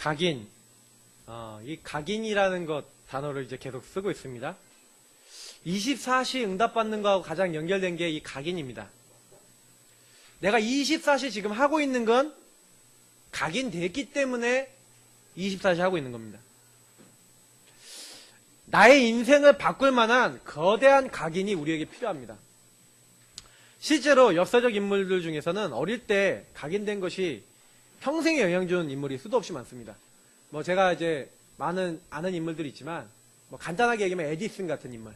각인. 이 각인이라는 것 단어를 이제 계속 쓰고 있습니다. 24시 응답받는 거하고 가장 연결된 게 이 각인입니다. 내가 24시 지금 하고 있는 건 각인됐기 때문에 24시 하고 있는 겁니다. 나의 인생을 바꿀 만한 거대한 각인이 우리에게 필요합니다. 실제로 역사적 인물들 중에서는 어릴 때 각인된 것이 평생에 영향 준 인물이 수도 없이 많습니다. 뭐 제가 이제 많은 아는 인물들이 있지만 뭐 간단하게 얘기하면 에디슨 같은 인물.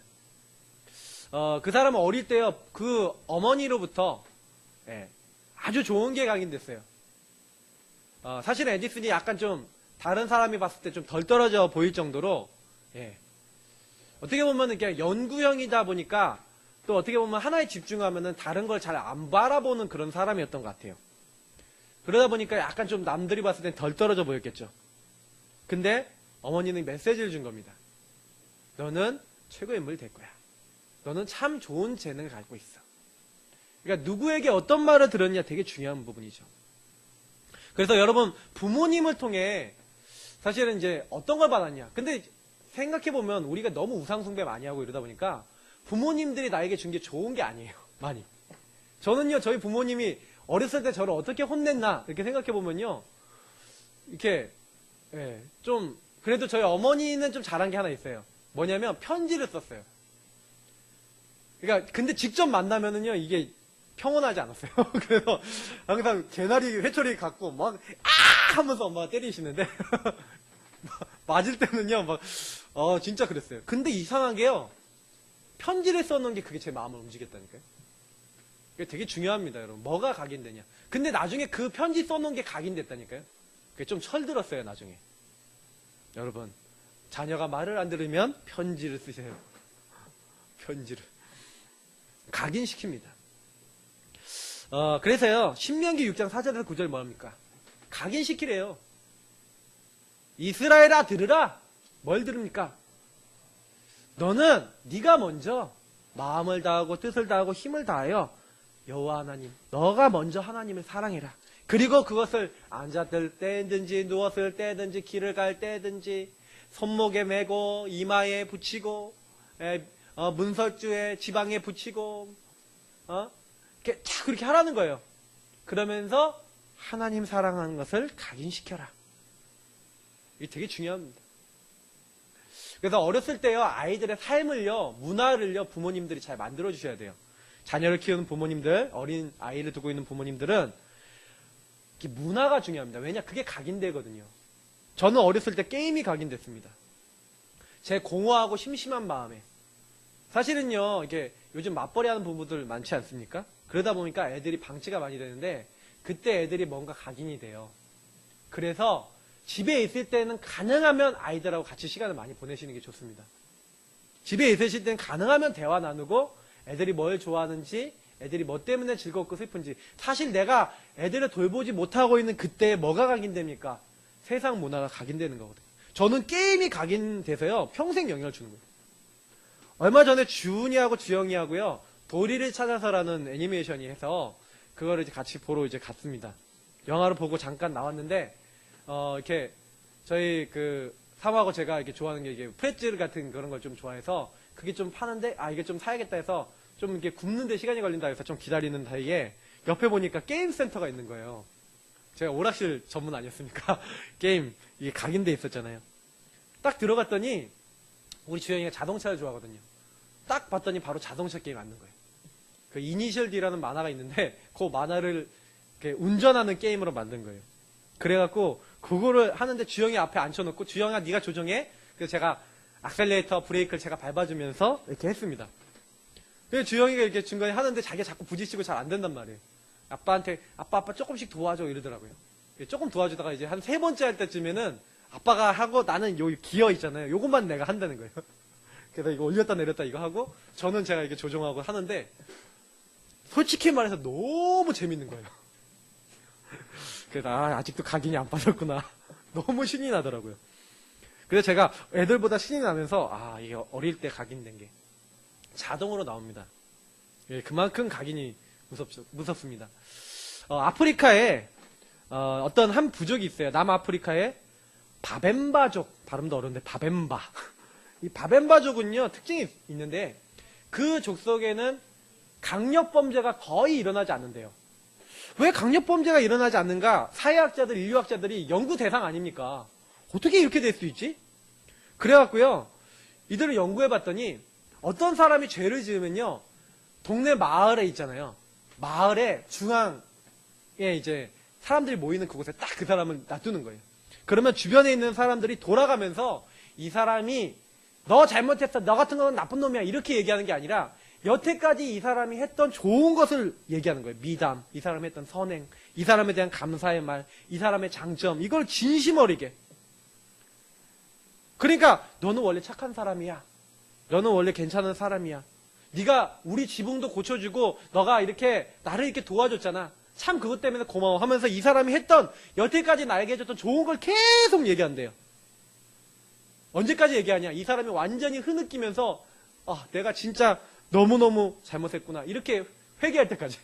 그 사람은 어릴 때요 그 어머니로부터 아주 좋은 게 각인됐어요. 사실은 에디슨이 약간 좀 다른 사람이 봤을 때 좀 덜 떨어져 보일 정도로 어떻게 보면 그냥 연구형이다 보니까 또 어떻게 보면 하나에 집중하면은 다른 걸 잘 안 바라보는 그런 사람이었던 것 같아요. 그러다 보니까 약간 좀 남들이 봤을 땐 덜 떨어져 보였겠죠. 근데 어머니는 메시지를 준 겁니다. 너는 최고의 인물이 될 거야. 너는 참 좋은 재능을 갖고 있어. 그러니까 누구에게 어떤 말을 들었냐 되게 중요한 부분이죠. 그래서 여러분 부모님을 통해 사실은 이제 어떤 걸 받았냐. 근데 생각해보면 우리가 너무 우상숭배 많이 하고 이러다 보니까 부모님들이 나에게 준 게 좋은 게 아니에요. 많이. 저는요 저희 부모님이 어렸을 때 저를 어떻게 혼냈나 이렇게 생각해보면요 이렇게 좀 그래도 저희 어머니는 좀 잘한 게 하나 있어요. 뭐냐면 편지를 썼어요. 그러니까 근데 직접 만나면은요 이게 평온하지 않았어요. 그래서 항상 개나리 회초리 갖고 막 하면서 엄마가 때리시는데 맞을 때는요 막 진짜 그랬어요. 근데 이상한 게요 편지를 써놓은 게 그게 제 마음을 움직였다니까요. 그게 되게 중요합니다, 여러분. 뭐가 각인되냐. 근데 나중에 그 편지 써놓은 게 각인됐다니까요. 그게 좀 철들었어요, 나중에. 여러분, 자녀가 말을 안 들으면 편지를 쓰세요. 편지를. 각인시킵니다. 그래서요, 신명기 6장 4절에서 9절 뭐합니까? 각인시키래요. 이스라엘아, 들으라! 뭘 들읍니까? 너는 네가 먼저 마음을 다하고 뜻을 다하고 힘을 다하여 여호와 하나님, 너가 먼저 하나님을 사랑해라. 그리고 그것을 앉았을 때든지 누웠을 때든지 길을 갈 때든지 손목에 메고 이마에 붙이고 문설주에 지방에 붙이고 이렇게 쫙 그렇게 하라는 거예요. 그러면서 하나님 사랑하는 것을 각인시켜라. 이게 되게 중요합니다. 그래서 어렸을 때요 아이들의 삶을요 문화를요 부모님들이 잘 만들어 주셔야 돼요. 자녀를 키우는 부모님들, 어린 아이를 두고 있는 부모님들은 문화가 중요합니다. 왜냐? 그게 각인되거든요. 저는 어렸을 때 게임이 각인됐습니다. 제 공허하고 심심한 마음에. 사실은요, 이게 요즘 맞벌이 하는 부부들 많지 않습니까? 그러다 보니까 애들이 방치가 많이 되는데, 그때 애들이 뭔가 각인이 돼요. 그래서 집에 있을 때는 가능하면 아이들하고 같이 시간을 많이 보내시는 게 좋습니다. 집에 있으실 때는 가능하면 대화 나누고, 애들이 뭘 좋아하는지, 애들이 뭐 때문에 즐겁고 슬픈지. 사실 내가 애들을 돌보지 못하고 있는 그때에 뭐가 각인됩니까? 세상 문화가 각인되는 거거든요. 저는 게임이 각인돼서요 평생 영향을 주는 거예요. 얼마 전에 주은이하고 주영이하고요 도리를 찾아서라는 애니메이션이 해서 그거를 이제 같이 보러 이제 갔습니다. 영화를 보고 잠깐 나왔는데 이렇게 저희 그 사모하고 제가 이렇게 좋아하는 게 이게 프레츠 같은 그런 걸 좀 좋아해서 그게 좀 파는데 이게 좀 사야겠다 해서 좀 이렇게 굽는데 시간이 걸린다 해서 좀 기다리는 사이에 옆에 보니까 게임 센터가 있는 거예요. 제가 오락실 전문 아니었습니까? 게임 이게 각인돼 있었잖아요. 딱 들어갔더니 우리 주영이가 자동차를 좋아하거든요. 딱 봤더니 바로 자동차 게임 하는 거예요. 그 이니셜 D라는 만화가 있는데 그 만화를 이렇게 운전하는 게임으로 만든 거예요. 그래갖고 그거를 하는데 주영이 앞에 앉혀놓고 주영아 네가 조정해. 그래서 제가 악셀레이터 브레이크를 제가 밟아주면서 이렇게 했습니다. 그래서 주영이가 이렇게 중간에 하는데 자기가 자꾸 부딪히고 잘 안 된단 말이에요. 아빠한테 아빠 조금씩 도와줘 이러더라고요. 조금 도와주다가 이제 한 3번째 할 때쯤에는 아빠가 하고 나는 요 기어 있잖아요. 요것만 내가 한다는 거예요. 그래서 이거 올렸다 내렸다 이거 하고 저는 제가 이렇게 조정하고 하는데 솔직히 말해서 너무 재밌는 거예요. 그래서 아직도 각인이 안 빠졌구나. 너무 신이 나더라고요. 그래서 제가 애들보다 신이 나면서 이게 어릴 때 각인된 게 자동으로 나옵니다. 그만큼 각인이 무섭습니다. 아프리카에 어떤 한 부족이 있어요. 남아프리카에 바벤바족, 발음도 어려운데 바벤바. 이 바벤바족은요, 특징이 있는데 그 족속에는 강력범죄가 거의 일어나지 않는데요. 왜 강력범죄가 일어나지 않는가? 사회학자들, 인류학자들이 연구 대상 아닙니까? 어떻게 이렇게 될 수 있지? 그래갖고요, 이들을 연구해봤더니 어떤 사람이 죄를 지으면요, 동네 마을에 있잖아요. 마을의 중앙에 이제 사람들이 모이는 그곳에 딱 그 사람을 놔두는 거예요. 그러면 주변에 있는 사람들이 돌아가면서 이 사람이 너 잘못했어, 너 같은 건 나쁜 놈이야, 이렇게 얘기하는 게 아니라 여태까지 이 사람이 했던 좋은 것을 얘기하는 거예요. 미담, 이 사람이 했던 선행, 이 사람에 대한 감사의 말, 이 사람의 장점, 이걸 진심 어리게. 그러니까 너는 원래 착한 사람이야. 너는 원래 괜찮은 사람이야. 네가 우리 지붕도 고쳐주고 너가 이렇게 나를 이렇게 도와줬잖아. 참 그것 때문에 고마워 하면서 이 사람이 했던 여태까지 나에게 해줬던 좋은 걸 계속 얘기한대요. 언제까지 얘기하냐? 이 사람이 완전히 흐느끼면서 아, 내가 진짜 너무너무 잘못했구나. 이렇게 회개할 때까지.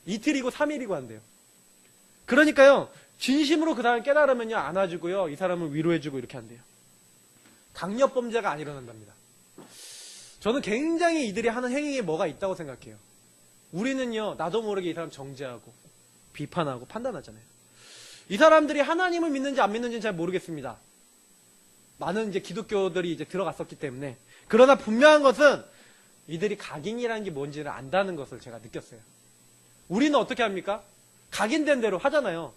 이틀이고 3일이고 한대요. 그러니까요, 진심으로 그 사람을 깨달으면요, 안아주고요, 이 사람을 위로해주고 이렇게 한대요. 강력범죄가 안 일어난답니다. 저는 굉장히 이들이 하는 행위에 뭐가 있다고 생각해요. 우리는요, 나도 모르게 이 사람 정죄하고, 비판하고, 판단하잖아요. 이 사람들이 하나님을 믿는지 안 믿는지는 잘 모르겠습니다. 많은 이제 기독교들이 이제 들어갔었기 때문에. 그러나 분명한 것은 이들이 각인이라는 게 뭔지를 안다는 것을 제가 느꼈어요. 우리는 어떻게 합니까? 각인된 대로 하잖아요.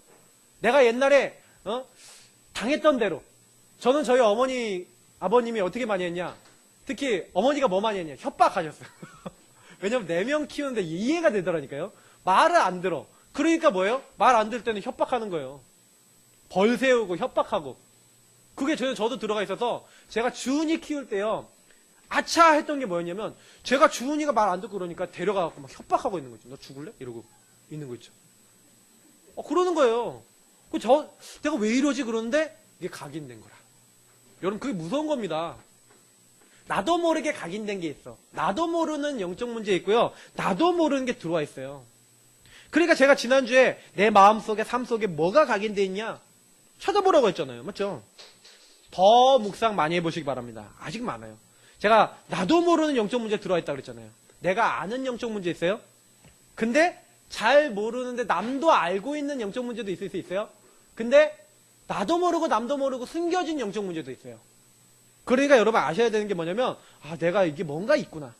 내가 옛날에 당했던 대로. 저는 저희 어머니, 아버님이 어떻게 많이 했냐? 특히 어머니가 뭐 많이 했냐? 협박하셨어요. 왜냐면 4명 키우는데 이해가 되더라니까요. 말을 안 들어. 그러니까 뭐예요? 말 안 들을 때는 협박하는 거예요. 벌 세우고 협박하고. 그게 저도 들어가 있어서 제가 주은이 키울 때요. 아차 했던 게 뭐였냐면 제가 주은이가 말 안 듣고 그러니까 데려가갖고 막 협박하고 있는 거죠. 너 죽을래? 이러고 있는 거 있죠. 그러는 거예요. 내가 왜 이러지? 그러는데 이게 각인된 거라. 여러분, 그게 무서운 겁니다. 나도 모르게 각인된 게 있어. 나도 모르는 영적 문제 있고요. 나도 모르는 게 들어와 있어요. 그러니까 제가 지난주에 내 마음속에, 삶 속에 뭐가 각인되어 있냐? 찾아보라고 했잖아요. 맞죠? 더 묵상 많이 해보시기 바랍니다. 아직 많아요. 제가 나도 모르는 영적 문제 들어와 있다고 그랬잖아요. 내가 아는 영적 문제 있어요? 근데 잘 모르는데 남도 알고 있는 영적 문제도 있을 수 있어요? 근데 나도 모르고 남도 모르고 숨겨진 영적 문제도 있어요. 그러니까 여러분 아셔야 되는 게 뭐냐면 내가 이게 뭔가 있구나.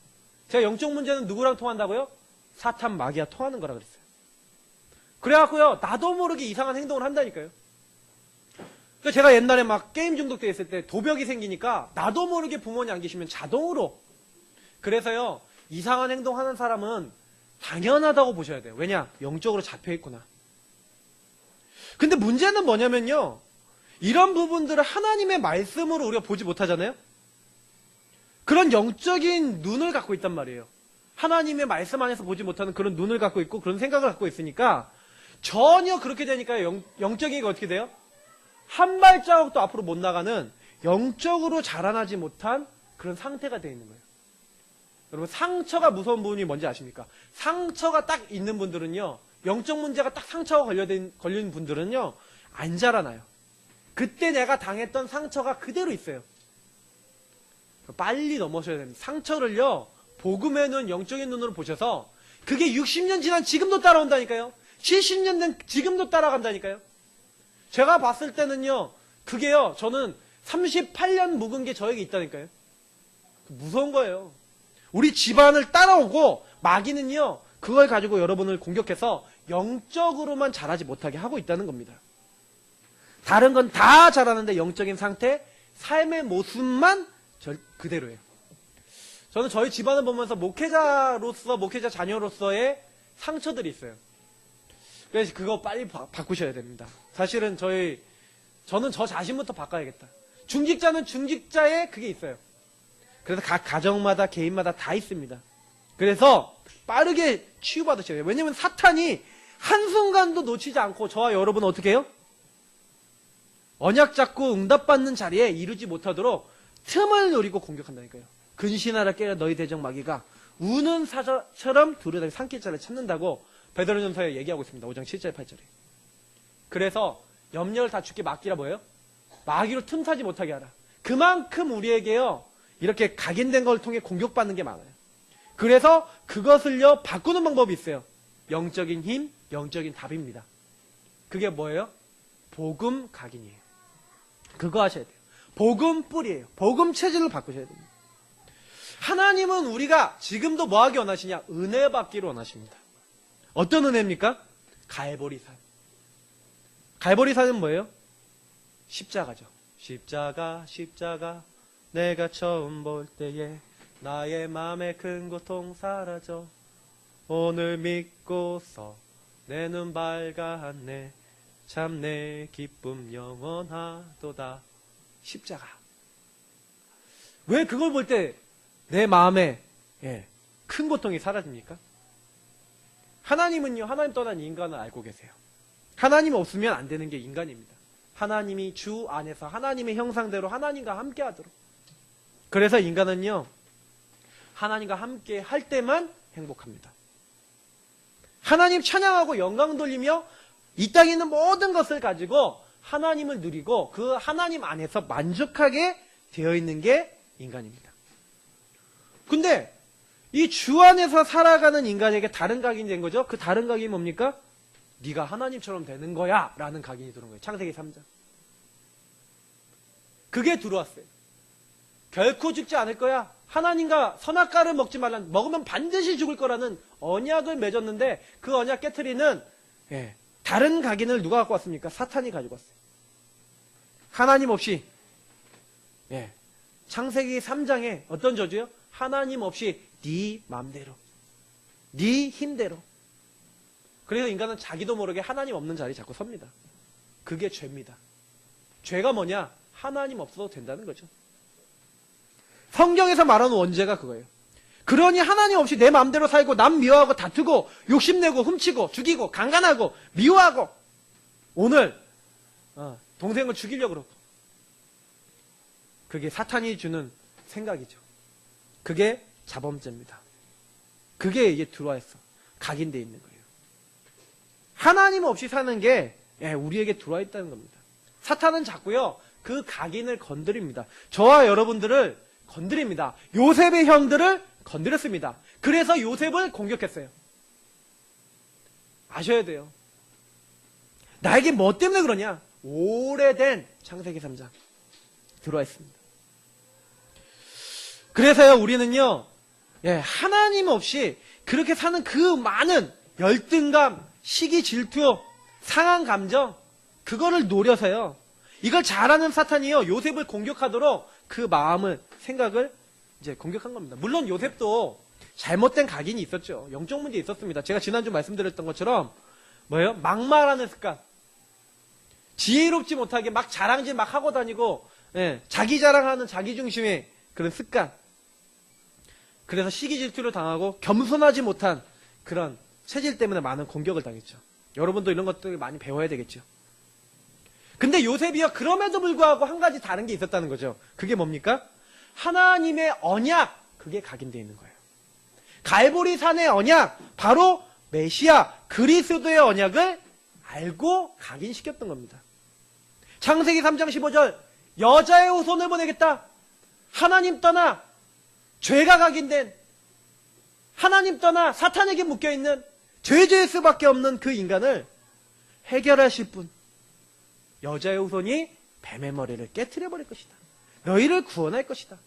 제가 영적 문제는 누구랑 통한다고요? 사탄 마귀와 통하는 거라 그랬어요. 그래갖고요, 나도 모르게 이상한 행동을 한다니까요. 그러니까 제가 옛날에 막 게임 중독돼 있을 때 도벽이 생기니까 나도 모르게 부모님 안 계시면 자동으로. 그래서요, 이상한 행동하는 사람은 당연하다고 보셔야 돼요. 왜냐? 영적으로 잡혀있구나. 근데 문제는 뭐냐면요, 이런 부분들을 하나님의 말씀으로 우리가 보지 못하잖아요. 그런 영적인 눈을 갖고 있단 말이에요. 하나님의 말씀 안에서 보지 못하는 그런 눈을 갖고 있고 그런 생각을 갖고 있으니까 전혀 그렇게 되니까 영적인 게 어떻게 돼요? 한 발자국도 앞으로 못 나가는 영적으로 자라나지 못한 그런 상태가 되어 있는 거예요. 여러분, 상처가 무서운 부분이 뭔지 아십니까? 상처가 딱 있는 분들은요, 영적 문제가 딱 상처가 걸린 분들은요, 안 자라나요. 그때 내가 당했던 상처가 그대로 있어요. 빨리 넘어셔야 됩니다. 상처를요, 복음의 눈, 영적인 눈으로 보셔서 그게 60년 지난 지금도 따라온다니까요. 70년 된 지금도 따라간다니까요. 제가 봤을 때는요, 그게요, 저는 38년 묵은 게 저에게 있다니까요. 무서운 거예요. 우리 집안을 따라오고 마귀는요, 그걸 가지고 여러분을 공격해서 영적으로만 자라지 못하게 하고 있다는 겁니다. 다른 건 다 자라는데 영적인 상태, 삶의 모습만 그대로예요. 저는 저희 집안을 보면서 목회자 자녀로서의 상처들이 있어요. 그래서 그거 빨리 바꾸셔야 됩니다. 사실은 저는 저 자신부터 바꿔야겠다. 중직자는 중직자의 그게 있어요. 그래서 각 가정마다 개인마다 다 있습니다. 그래서 빠르게 치유받으셔야 돼요. 왜냐면 사탄이 한순간도 놓치지 않고 저와 여러분은 어떻게 해요? 언약 잡고 응답받는 자리에 이루지 못하도록 틈을 노리고 공격한다니까요. 근신하라 깨라 너희 대적 마귀가 우는 사자처럼 두루다니 삼킬 자를 찾는다고 베드로전서에 얘기하고 있습니다. 5장 7절 8절에. 그래서 염려를 다 주께 맡기라 뭐예요? 마귀로 틈타지 못하게 하라. 그만큼 우리에게요, 이렇게 각인된 걸 통해 공격받는 게 많아요. 그래서 그것을요, 바꾸는 방법이 있어요. 영적인 힘, 영적인 답입니다. 그게 뭐예요? 복음 각인이에요. 그거 하셔야 돼요. 복음 뿌리예요. 복음 체질을 바꾸셔야 됩니다. 하나님은 우리가 지금도 뭐 하기 원하시냐? 은혜 받기를 원하십니다. 어떤 은혜입니까? 갈보리산. 갈보리산은 뭐예요? 십자가죠. 십자가, 십자가, 내가 처음 볼 때에 나의 마음의 큰 고통 사라져. 오늘 믿고서 내 눈 밝았네. 참 내 기쁨 영원하도다. 십자가. 왜 그걸 볼 때 내 마음에 큰 고통이 사라집니까? 하나님은요, 하나님 떠난 인간을 알고 계세요. 하나님 없으면 안 되는 게 인간입니다. 하나님이 주 안에서 하나님의 형상대로 하나님과 함께 하도록. 그래서 인간은요, 하나님과 함께 할 때만 행복합니다. 하나님 찬양하고 영광 돌리며 이 땅에 있는 모든 것을 가지고 하나님을 누리고 그 하나님 안에서 만족하게 되어 있는 게 인간입니다. 근데 이 주 안에서 살아가는 인간에게 다른 각인이 된 거죠. 그 다른 각인이 뭡니까? 네가 하나님처럼 되는 거야 라는 각인이 들어온 거예요. 창세기 3장. 그게 들어왔어요. 결코 죽지 않을 거야. 하나님과 선악과를 먹지 말라. 먹으면 반드시 죽을 거라는 언약을 맺었는데 그 언약 깨트리는 다른 각인을 누가 갖고 왔습니까? 사탄이 가지고 왔어요. 하나님 없이 창세기 3장에 어떤 저주요? 하나님 없이 네 맘대로, 네 힘대로. 그래서 인간은 자기도 모르게 하나님 없는 자리에 자꾸 섭니다. 그게 죄입니다. 죄가 뭐냐? 하나님 없어도 된다는 거죠. 성경에서 말하는 원죄가 그거예요. 그러니 하나님 없이 내 마음대로 살고 남 미워하고 다투고 욕심내고 훔치고 죽이고 강간하고 미워하고 오늘 동생을 죽이려고 그러고 그게 사탄이 주는 생각이죠. 그게 자범죄입니다. 그게 이게 들어와 있어. 각인되어 있는 거예요. 하나님 없이 사는 게 우리에게 들어와 있다는 겁니다. 사탄은 자꾸요 그 각인을 건드립니다. 저와 여러분들을 건드립니다. 요셉의 형들을 건드렸습니다. 그래서 요셉을 공격했어요. 아셔야 돼요. 나에게 뭐 때문에 그러냐? 오래된 창세기 3장 들어와 있습니다. 그래서요 우리는요 하나님 없이 그렇게 사는 그 많은 열등감, 시기, 질투, 상한 감정 그거를 노려서요 이걸 잘하는 사탄이요 요셉을 공격하도록 그 마음을 생각을 이제 공격한 겁니다. 물론 요셉도 잘못된 각인이 있었죠. 영적 문제 있었습니다. 제가 지난주 말씀드렸던 것처럼 뭐예요? 막말하는 습관. 지혜롭지 못하게 막 자랑질 막 하고 다니고 자기 자랑하는 자기 중심의 그런 습관. 그래서 시기 질투를 당하고 겸손하지 못한 그런 체질 때문에 많은 공격을 당했죠. 여러분도 이런 것들 많이 배워야 되겠죠. 근데 요셉이요 그럼에도 불구하고 한 가지 다른 게 있었다는 거죠. 그게 뭡니까? 하나님의 언약, 그게 각인되어 있는 거예요. 갈보리산의 언약, 바로 메시아 그리스도의 언약을 알고 각인시켰던 겁니다. 창세기 3장 15절 여자의 후손을 보내겠다. 하나님 떠나 죄가 각인된 하나님 떠나 사탄에게 묶여있는 죄질 수밖에 없는 그 인간을 해결하실 분, 여자의 후손이 뱀의 머리를 깨트려버릴 것이다. 너희를 구원할 것이다.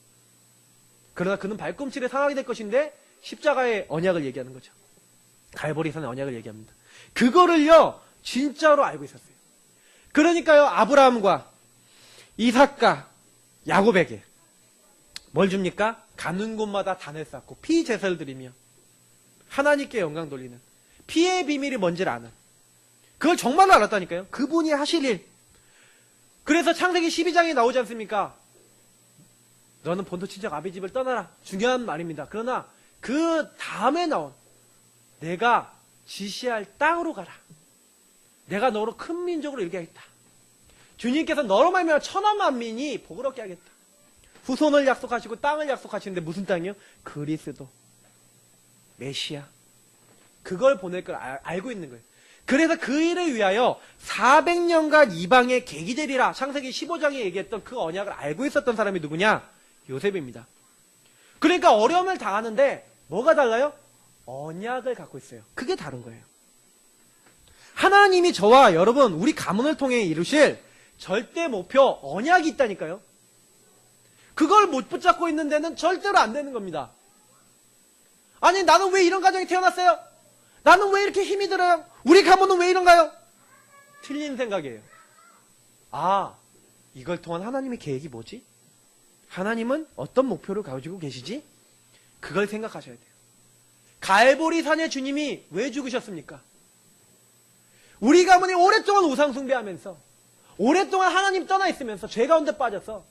그러나 그는 발꿈치를 상하게 될 것인데 십자가의 언약을 얘기하는 거죠. 갈보리산의 언약을 얘기합니다. 그거를요 진짜로 알고 있었어요. 그러니까요 아브라함과 이삭과 야곱에게 뭘 줍니까? 가는 곳마다 단을 쌓고 피 제사를 드리며 하나님께 영광 돌리는 피의 비밀이 뭔지를 아는 그걸 정말로 알았다니까요. 그분이 하실 일. 그래서 창세기 12장에 나오지 않습니까? 너는 본토 친척 아비 집을 떠나라. 중요한 말입니다. 그러나 그 다음에 나온 내가 지시할 땅으로 가라. 내가 너로 큰 민족으로 이루게 하겠다. 주님께서 너로 말미암아 천하 만민이 복을 얻게 하겠다. 후손을 약속하시고 땅을 약속하시는데 무슨 땅이요? 그리스도 메시아. 그걸 보낼 걸 알고 있는 거예요. 그래서 그 일을 위하여 400년간 이방에 객이 되리라. 창세기 15장에 얘기했던 그 언약을 알고 있었던 사람이 누구냐? 요셉입니다. 그러니까 어려움을 당하는데 뭐가 달라요? 언약을 갖고 있어요. 그게 다른 거예요. 하나님이 저와 여러분, 우리 가문을 통해 이루실 절대 목표, 언약이 있다니까요. 그걸 못 붙잡고 있는 데는 절대로 안 되는 겁니다. 아니, 나는 왜 이런 가정에 태어났어요? 나는 왜 이렇게 힘이 들어요? 우리 가문은 왜 이런가요? 틀린 생각이에요. 아, 이걸 통한 하나님의 계획이 뭐지? 하나님은 어떤 목표를 가지고 계시지? 그걸 생각하셔야 돼요. 갈보리 산의 주님이 왜 죽으셨습니까? 우리 가문이 오랫동안 우상 숭배하면서, 오랫동안 하나님 떠나 있으면서 죄 가운데 빠져서,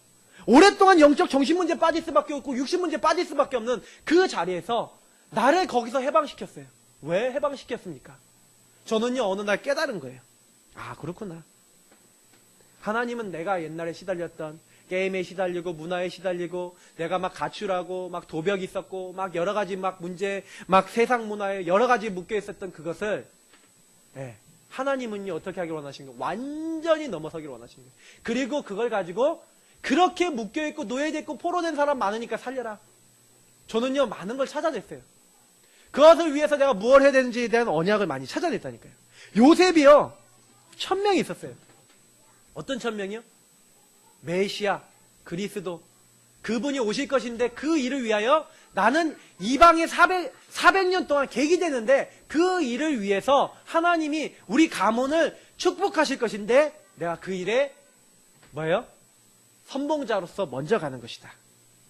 오랫동안 영적 정신 문제에 빠질 수밖에 없고 육신 문제에 빠질 수밖에 없는 그 자리에서 나를 거기서 해방시켰어요. 왜 해방시켰습니까? 저는요, 어느 날 깨달은 거예요. 아, 그렇구나. 하나님은 내가 옛날에 시달렸던 게임에 시달리고 문화에 시달리고 내가 막 가출하고 막 도벽이 있었고 막 여러 가지 막 문제, 막 세상 문화에 여러 가지 묶여 있었던 그것을, 하나님은요, 어떻게 하기를 원하신 거예요? 완전히 넘어서기를 원하신 거예요. 그리고 그걸 가지고 그렇게 묶여있고 노예됐고 포로된 사람 많으니까 살려라. 저는요, 많은 걸 찾아냈어요. 그것을 위해서 내가 무엇을 해야 되는지에 대한 언약을 많이 찾아냈다니까요. 요셉이요, 1000명이 있었어요. 어떤 1000명이요? 메시아, 그리스도, 그분이 오실 것인데 그 일을 위하여 나는 이방에 400년 동안 객이 되는데 그 일을 위해서 하나님이 우리 가문을 축복하실 것인데 내가 그 일에 뭐예요? 선봉자로서 먼저 가는 것이다.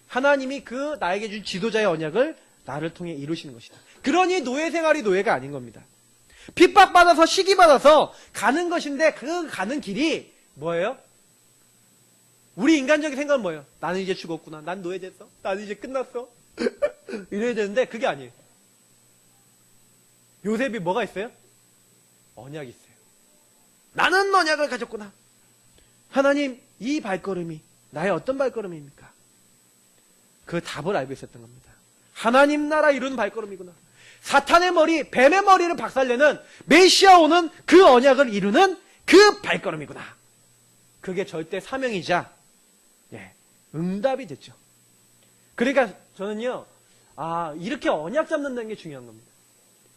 하나님이 그 나에게 준 지도자의 언약을 나를 통해 이루시는 것이다. 그러니 노예 생활이 노예가 아닌 겁니다. 핍박받아서 시기받아서 가는 것인데 그 가는 길이 뭐예요? 우리 인간적인 생각은 뭐예요? 나는 이제 죽었구나. 난 노예됐어. 나는 이제 끝났어. 이래야 되는데 그게 아니에요. 요셉이 뭐가 있어요? 언약이 있어요. 나는 언약을 가졌구나. 하나님, 이 발걸음이 나의 어떤 발걸음입니까? 그 답을 알고 있었던 겁니다. 하나님 나라 이루는 발걸음이구나. 사탄의 머리, 뱀의 머리를 박살내는 메시아 오는 그 언약을 이루는 그 발걸음이구나. 그게 절대 사명이자 응답이 됐죠. 그러니까 저는요, 이렇게 언약 잡는다는 게 중요한 겁니다.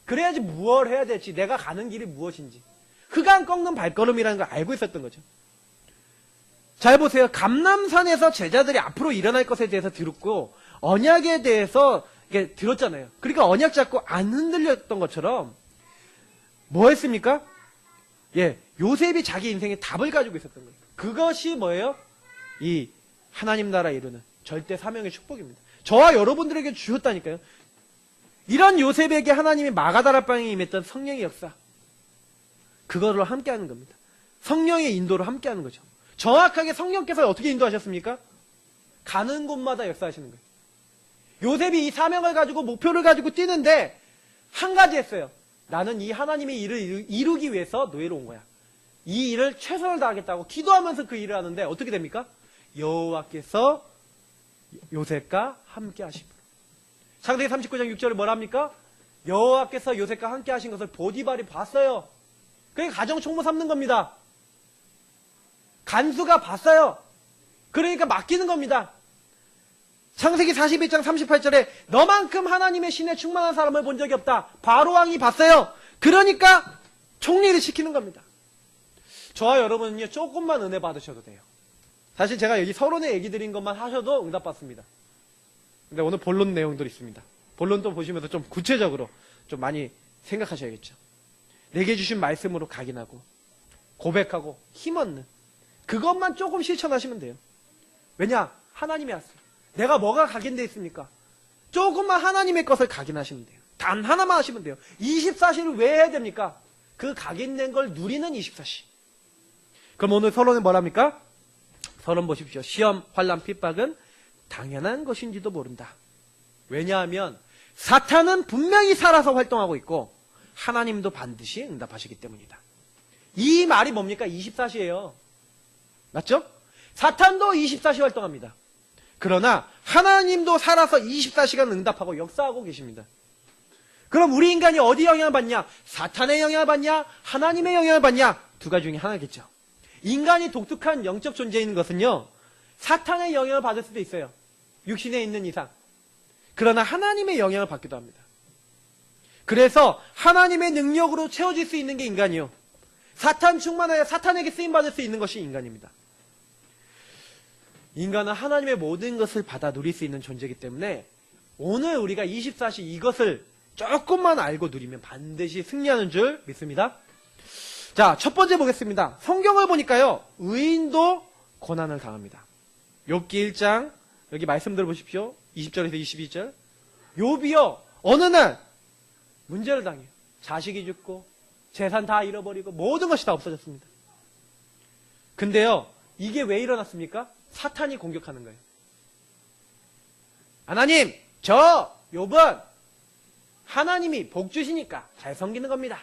그래야지 무엇을 해야 될지, 내가 가는 길이 무엇인지, 흑암 꺾는 발걸음이라는 걸 알고 있었던 거죠. 잘 보세요. 감람산에서 제자들이 앞으로 일어날 것에 대해서 들었고 언약에 대해서 들었잖아요. 그러니까 언약 잡고 안 흔들렸던 것처럼 뭐 했습니까? 요셉이 자기 인생의 답을 가지고 있었던 거예요. 그것이 뭐예요? 이 하나님 나라 이루는 절대 사명의 축복입니다. 저와 여러분들에게 주셨다니까요. 이런 요셉에게 하나님이 마가다락방에 임했던 성령의 역사, 그거를 함께하는 겁니다. 성령의 인도를 함께하는 거죠. 정확하게 성령께서 어떻게 인도하셨습니까? 가는 곳마다 역사하시는 거예요. 요셉이 이 사명을 가지고 목표를 가지고 뛰는데 한 가지 했어요. 나는 이 하나님의 일을 이루기 위해서 노예로 온 거야. 이 일을 최선을 다하겠다고 기도하면서 그 일을 하는데 어떻게 됩니까? 여호와께서 요셉과 함께 하심으로. 창세기 39장 6절에 뭐라 합니까? 여호와께서 요셉과 함께 하신 것을 보디발이 봤어요. 그게 가정 총무 삼는 겁니다. 간수가 봤어요. 그러니까 맡기는 겁니다. 창세기 41장 38절에 너만큼 하나님의 신에 충만한 사람을 본 적이 없다. 바로왕이 봤어요. 그러니까 총리를 시키는 겁니다. 저와 여러분은요, 조금만 은혜 받으셔도 돼요. 사실 제가 여기 서론에 얘기 드린 것만 하셔도 응답받습니다. 근데 오늘 본론 내용도 있습니다. 본론도 보시면서 좀 구체적으로 좀 많이 생각하셔야겠죠. 내게 주신 말씀으로 각인하고 고백하고 힘없는 그것만 조금 실천하시면 돼요. 왜냐? 하나님이 왔어요. 내가 뭐가 각인되어 있습니까? 조금만 하나님의 것을 각인하시면 돼요. 단 하나만 하시면 돼요. 24시를 왜 해야 됩니까? 그 각인된 걸 누리는 24시. 그럼 오늘 서론은 뭐랍니까? 서론 보십시오. 시험, 환난, 핍박은 당연한 것인지도 모른다. 왜냐하면 사탄은 분명히 살아서 활동하고 있고 하나님도 반드시 응답하시기 때문이다. 이 말이 뭡니까? 24시예요. 맞죠? 사탄도 24시 활동합니다. 그러나 하나님도 살아서 24시간 응답하고 역사하고 계십니다. 그럼 우리 인간이 어디 영향을 받냐? 사탄의 영향을 받냐? 하나님의 영향을 받냐? 두 가지 중에 하나겠죠. 인간이 독특한 영적 존재인 것은요, 사탄의 영향을 받을 수도 있어요. 육신에 있는 이상. 그러나 하나님의 영향을 받기도 합니다. 그래서 하나님의 능력으로 채워질 수 있는 게 인간이요. 사탄 충만하여 사탄에게 쓰임받을 수 있는 것이 인간입니다. 인간은 하나님의 모든 것을 받아 누릴 수 있는 존재이기 때문에 오늘 우리가 24시 이것을 조금만 알고 누리면 반드시 승리하는 줄 믿습니다. 자, 첫 번째 보겠습니다. 성경을 보니까요, 의인도 고난을 당합니다. 욥기 1장, 여기 말씀 들어보십시오. 20절에서 22절. 욥이요, 어느 날 문제를 당해요. 자식이 죽고 재산 다 잃어버리고 모든 것이 다 없어졌습니다. 근데요, 이게 왜 일어났습니까? 사탄이 공격하는 거예요. 하나님, 저 욥은 하나님이 복 주시니까 잘 섬기는 겁니다.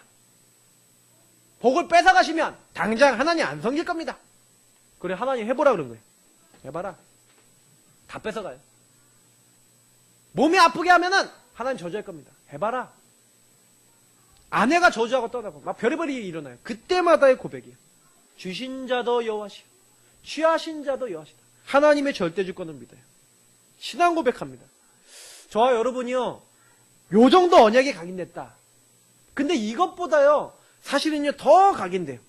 복을 뺏어가시면 당장 하나님 안 섬길 겁니다. 그래, 하나님 해보라 그런 거예요. 해봐라. 다 뺏어가요. 몸이 아프게 하면은 하나님 저주할 겁니다. 해봐라. 아내가 저주하고 떠나고 막 별의별 일이 일어나요. 그때마다의 고백이에요. 주신 자도 여호와시오, 취하신 자도 여호와시다. 하나님의 절대 주권을 믿어요. 신앙 고백합니다. 저와 여러분이요, 요 정도 언약이 각인됐다. 근데 이것보다요, 사실은요, 더 각인돼요.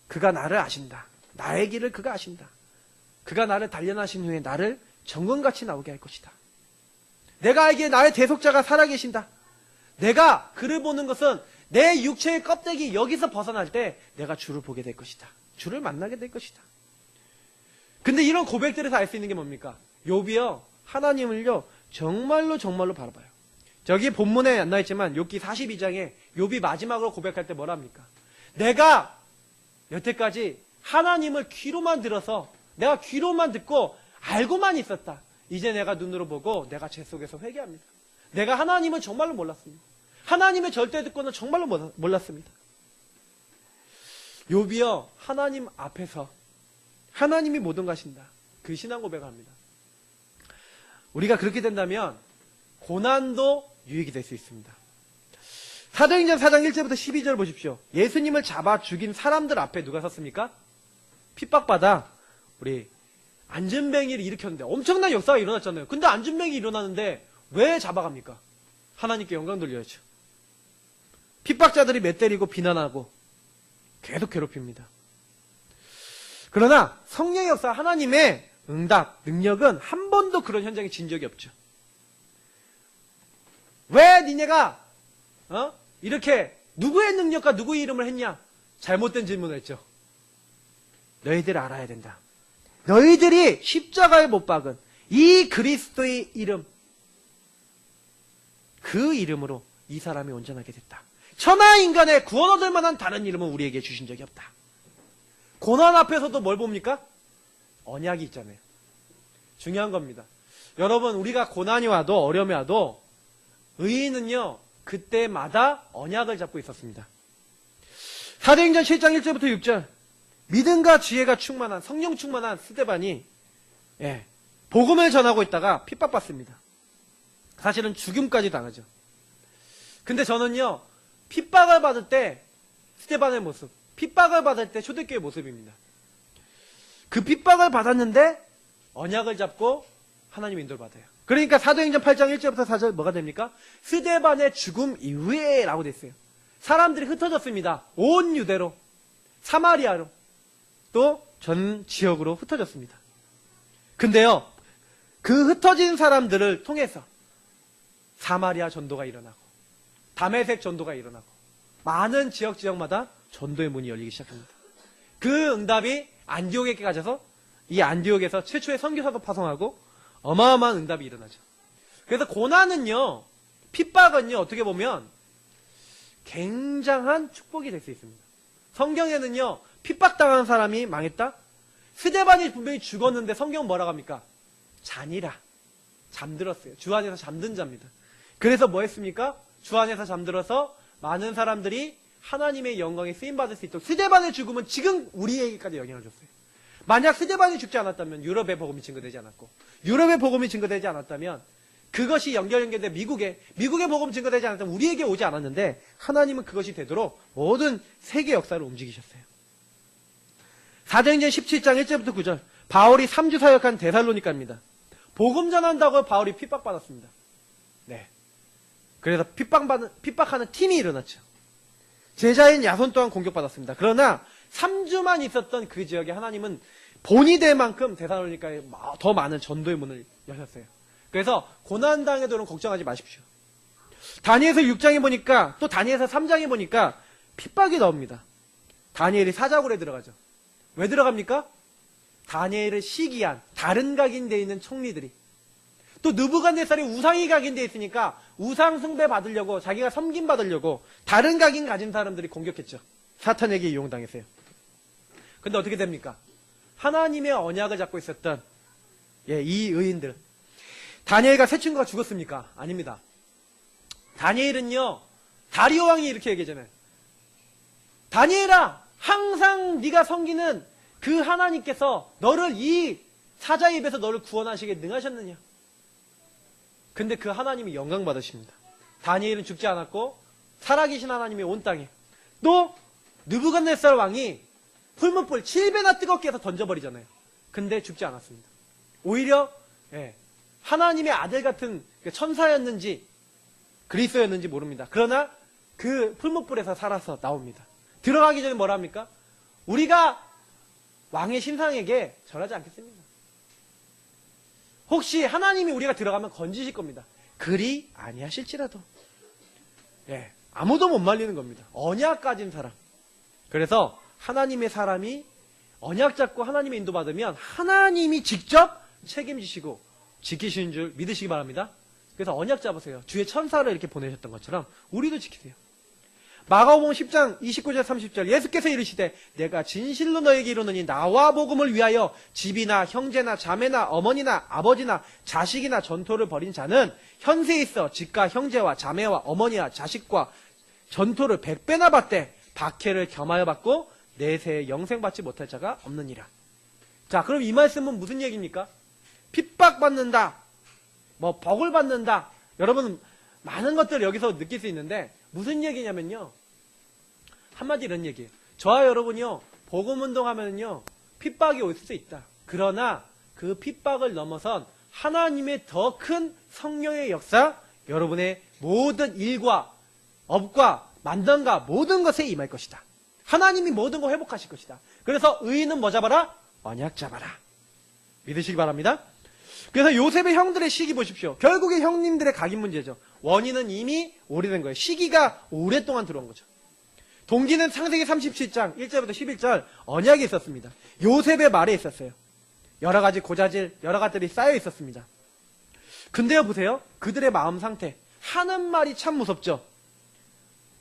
그가 나를 아신다. 나의 길을 그가 아신다. 그가 나를 단련하신 후에 나를 정금같이 나오게 할 것이다. 내가 알기에 나의 대속자가 살아계신다. 내가 그를 보는 것은 내 육체의 껍데기 여기서 벗어날 때 내가 주를 보게 될 것이다. 주를 만나게 될 것이다. 근데 이런 고백들에서 알 수 있는 게 뭡니까? 욥이요, 하나님을요, 정말로 바라봐요. 저기 본문에 안 나와있지만 욥기 42장에 욥이 마지막으로 고백할 때 뭐라 합니까? 내가 여태까지 하나님을 귀로만 들어서 내가 귀로만 듣고 알고만 있었다. 이제 내가 눈으로 보고 내가 죄 속에서 회개합니다. 내가 하나님을 정말로 몰랐습니다. 하나님의 절대 듣고는 정말로 몰랐습니다. 욥이요, 하나님 앞에서 하나님이 모든 것 하신다. 그 신앙 고백을 합니다. 우리가 그렇게 된다면 고난도 유익이 될 수 있습니다. 사도행전 4장 1절부터 12절 보십시오. 예수님을 잡아 죽인 사람들 앞에 누가 섰습니까? 핍박받아 우리 안전뱅이를 일으켰는데 엄청난 역사가 일어났잖아요. 근데 안전뱅이 일어나는데 왜 잡아갑니까? 하나님께 영광 돌려야죠. 핍박자들이 맷때리고 비난하고 계속 괴롭힙니다. 그러나 성령의 역사, 하나님의 응답, 능력은 한 번도 그런 현장에 진 적이 없죠. 왜 니네가 이렇게 누구의 능력과 누구의 이름을 했냐? 잘못된 질문을 했죠. 너희들 알아야 된다. 너희들이 십자가에 못 박은 이 그리스도의 이름, 그 이름으로 이 사람이 온전하게 됐다. 천하 인간의 구원 얻을 만한 다른 이름은 우리에게 주신 적이 없다. 고난 앞에서도 뭘 봅니까? 언약이 있잖아요. 중요한 겁니다. 여러분, 우리가 고난이 와도 어려움이 와도 의인은요, 그때마다 언약을 잡고 있었습니다. 사도행전 7장 1절부터 6절. 믿음과 지혜가 충만한, 성령 충만한 스데반이 복음을 전하고 있다가 핍박받습니다. 사실은 죽음까지 당하죠. 근데 저는요, 핍박을 받을 때 스데반의 모습, 핍박을 받을 때 초대교회 모습입니다. 그 핍박을 받았는데 언약을 잡고 하나님 인도를 받아요. 그러니까 사도행전 8장 1절부터 4절 뭐가 됩니까? 스데반의 죽음 이후에 라고 됐어요. 사람들이 흩어졌습니다. 온 유대로, 사마리아로, 또 전 지역으로 흩어졌습니다. 근데요, 그 흩어진 사람들을 통해서 사마리아 전도가 일어나고 다메섹 전도가 일어나고 많은 지역마다 전도의 문이 열리기 시작합니다. 그 응답이 안디옥에게 가져서 이 안디옥에서 최초의 선교사도 파송하고 어마어마한 응답이 일어나죠. 그래서 고난은요, 핍박은요, 어떻게 보면 굉장한 축복이 될 수 있습니다. 성경에는요, 핍박당한 사람이 망했다? 스데반이 분명히 죽었는데 성경은 뭐라고 합니까? 잔이라. 잠들었어요. 주 안에서 잠든 자입니다. 그래서 뭐 했습니까? 주 안에서 잠들어서 많은 사람들이 하나님의 영광에 쓰임받을 수 있도록. 스데반의 죽음은 지금 우리에게까지 영향을 줬어요. 만약 스데반이 죽지 않았다면 유럽의 복음이 증거되지 않았고, 유럽의 복음이 증거되지 않았다면 그것이 연결돼 미국의 복음 증거되지 않았다면 우리에게 오지 않았는데 하나님은 그것이 되도록 모든 세계 역사를 움직이셨어요. 사도행전 17장 1절부터 9절 바울이 3주 사역한 데살로니가입니다. 복음 전한다고 바울이 핍박받았습니다. 네. 그래서 핍박하는 팀이 일어났죠. 제자인 야손 또한 공격받았습니다. 그러나 3주만 있었던 그 지역에 하나님은 본이 될 만큼 데살로니가에 더 많은 전도의 문을 여셨어요. 그래서 고난당해도는 걱정하지 마십시오. 다니엘서 6장에 보니까 또 다니엘서 3장에 보니까 핍박이 나옵니다. 다니엘이 사자굴에 들어가죠. 왜 들어갑니까? 다니엘을 시기한 다른 각인되어 있는 총리들이 또 느부갓네살이 우상이 각인되어 있으니까 우상 숭배 받으려고 자기가 섬김 받으려고 다른 각인 가진 사람들이 공격했죠. 사탄에게 이용당했어요. 근데 어떻게 됩니까? 하나님의 언약을 잡고 있었던 이 의인들 다니엘과 세 친구가 죽었습니까? 아닙니다. 다니엘은요 다리오 왕이 이렇게 얘기하잖아요. 다니엘아 항상 네가 섬기는 그 하나님께서 너를 이 사자의 입에서 너를 구원하시게 능하셨느냐? 근데 그 하나님이 영광 받으십니다. 다니엘은 죽지 않았고 살아계신 하나님이 온 땅에 또 느부갓네살 왕이 풀무불 7배나 뜨겁게 해서 던져버리잖아요. 근데 죽지 않았습니다. 오히려 하나님의 아들 같은 천사였는지 그리스도였는지 모릅니다. 그러나 그 풀무불에서 살아서 나옵니다. 들어가기 전에 뭐라 합니까? 우리가 왕의 신상에게 절하지 않겠습니다. 혹시 하나님이 우리가 들어가면 건지실 겁니다. 그리 아니하실지라도. 아무도 못 말리는 겁니다. 언약 가진 사람. 그래서 하나님의 사람이 언약 잡고 하나님의 인도받으면 하나님이 직접 책임지시고 지키시는 줄 믿으시기 바랍니다. 그래서 언약 잡으세요. 주의 천사를 이렇게 보내셨던 것처럼 우리도 지키세요. 마가복음 10장 29절 30절 예수께서 이르시되 내가 진실로 너에게 이르노니 나와 복음을 위하여 집이나 형제나 자매나 어머니나 아버지나 자식이나 전토를 벌인 자는 현세에 있어 집과 형제와 자매와 어머니와 자식과 전토를 100배나 받되 박해를 겸하여 받고 내세에 영생 받지 못할 자가 없느니라. 자, 그럼 이 말씀은 무슨 얘기입니까? 핍박받는다, 뭐 벌을 받는다. 여러분 많은 것들을 여기서 느낄 수 있는데 무슨 얘기냐면요. 한마디 이런 얘기예요. 저와 여러분이요. 복음운동하면요. 핍박이 올 수 있다. 그러나 그 핍박을 넘어선 하나님의 더 큰 성령의 역사, 여러분의 모든 일과 업과 만남과 모든 것에 임할 것이다. 하나님이 모든 걸 회복하실 것이다. 그래서 의인은 뭐 잡아라? 언약 잡아라. 믿으시기 바랍니다. 그래서 요셉의 형들의 시기 보십시오. 결국에 형님들의 각인 문제죠. 원인은 이미 오래된 거예요. 시기가 오랫동안 들어온 거죠. 동기는 창세기 37장 1절부터 11절 언약이 있었습니다. 요셉의 말에 있었어요. 여러 가지 고자질, 여러 가지들이 쌓여 있었습니다. 근데요, 보세요. 그들의 마음 상태. 하는 말이 참 무섭죠.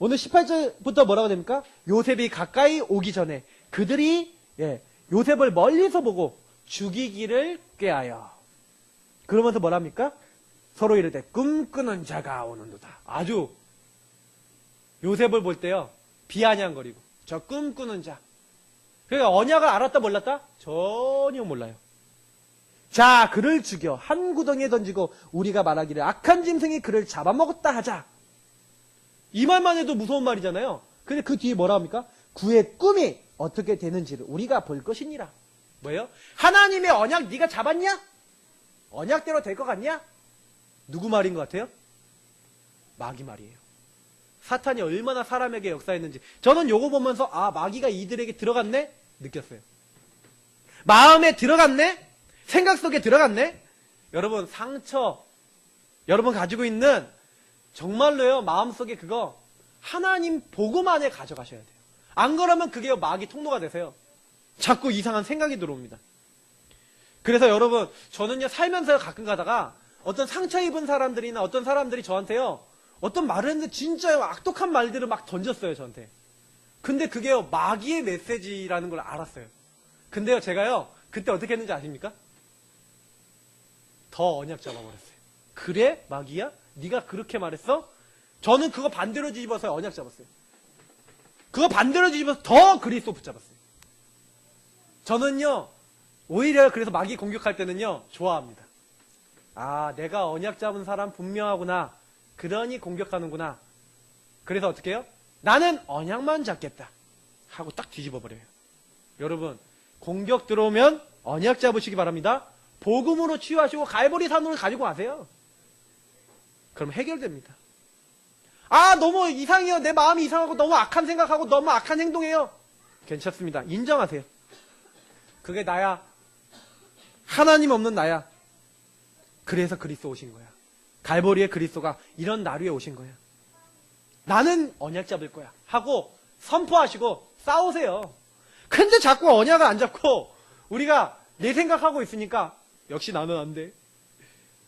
오늘 18절부터 뭐라고 됩니까? 요셉이 가까이 오기 전에 그들이 요셉을 멀리서 보고 죽이기를 꾀하여. 그러면서 뭐랍니까? 서로 이르되 꿈꾸는 자가 오는도다. 아주 요셉을 볼 때요. 비아냥거리고 저 꿈꾸는 자. 그러니까 언약을 알았다 몰랐다? 전혀 몰라요. 자, 그를 죽여 한 구덩이에 던지고 우리가 말하기를 악한 짐승이 그를 잡아먹었다 하자. 이 말만 해도 무서운 말이잖아요. 근데 그 뒤에 뭐라 합니까? 그의 꿈이 어떻게 되는지를 우리가 볼 것이니라. 뭐예요? 하나님의 언약 네가 잡았냐? 언약대로 될 것 같냐? 누구 말인 것 같아요? 마귀 말이에요. 사탄이 얼마나 사람에게 역사했는지 저는 요거 보면서 아, 마귀가 이들에게 들어갔네? 느꼈어요. 마음에 들어갔네? 생각 속에 들어갔네? 여러분 상처, 여러분 가지고 있는 정말로요 마음속에 그거 하나님 복음 안에 가져가셔야 돼요. 안 그러면 그게 마귀 통로가 되세요. 자꾸 이상한 생각이 들어옵니다. 그래서 여러분 저는요 살면서 가끔 가다가 어떤 상처 입은 사람들이나 어떤 사람들이 저한테요 어떤 말을 했는데 진짜 악독한 말들을 막 던졌어요 저한테. 근데 그게요 마귀의 메시지라는 걸 알았어요. 근데요 제가요 그때 어떻게 했는지 아십니까? 더 언약 잡아버렸어요. 그래? 마귀야? 네가 그렇게 말했어? 저는 그거 반대로 뒤집어서 언약 잡았어요. 그거 반대로 뒤집어서 더 그리스도 붙잡았어요. 저는요 오히려 그래서 마귀 공격할 때는요 좋아합니다. 아, 내가 언약 잡은 사람 분명하구나. 그러니 공격하는구나. 그래서 어떻게 해요? 나는 언약만 잡겠다 하고 딱 뒤집어 버려요. 여러분, 공격 들어오면 언약 잡으시기 바랍니다. 복음으로 치유하시고 갈보리 산으로 가지고 가세요. 그럼 해결됩니다. 아, 너무 이상해요. 내 마음이 이상하고 너무 악한 생각하고 너무 악한 행동해요. 괜찮습니다. 인정하세요. 그게 나야. 하나님 없는 나야. 그래서 그리스도 오신 거야. 갈보리의 그리스도가 이런 나루에 오신 거야. 나는 언약 잡을 거야 하고 선포하시고 싸우세요. 근데 자꾸 언약을 안 잡고 우리가 내 생각하고 있으니까 역시 나는 안 돼.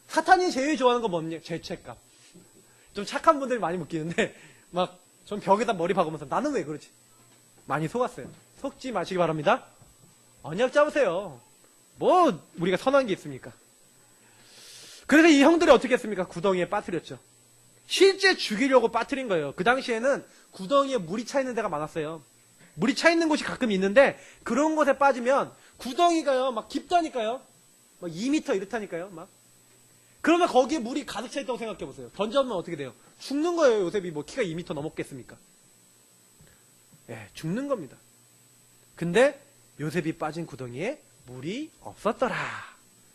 사탄이 제일 좋아하는 건 뭡니까? 죄책감. 좀 착한 분들이 많이 묶이는데 막 전 벽에다 머리 박으면서 나는 왜 그러지? 많이 속았어요. 속지 마시기 바랍니다. 언약 잡으세요. 뭐 우리가 선한 게 있습니까? 그래서 이 형들이 어떻게 했습니까? 구덩이에 빠뜨렸죠. 실제 죽이려고 빠뜨린 거예요. 그 당시에는 구덩이에 물이 차 있는 데가 많았어요. 물이 차 있는 곳이 가끔 있는데 그런 곳에 빠지면 구덩이가요 막 깊다니까요. 막 2m 이렇다니까요. 막 그러면 거기에 물이 가득 차 있다고 생각해 보세요. 던져보면 어떻게 돼요? 죽는 거예요. 요셉이 뭐 키가 2m 넘었겠습니까? 예, 죽는 겁니다. 근데 요셉이 빠진 구덩이에 물이 없었더라.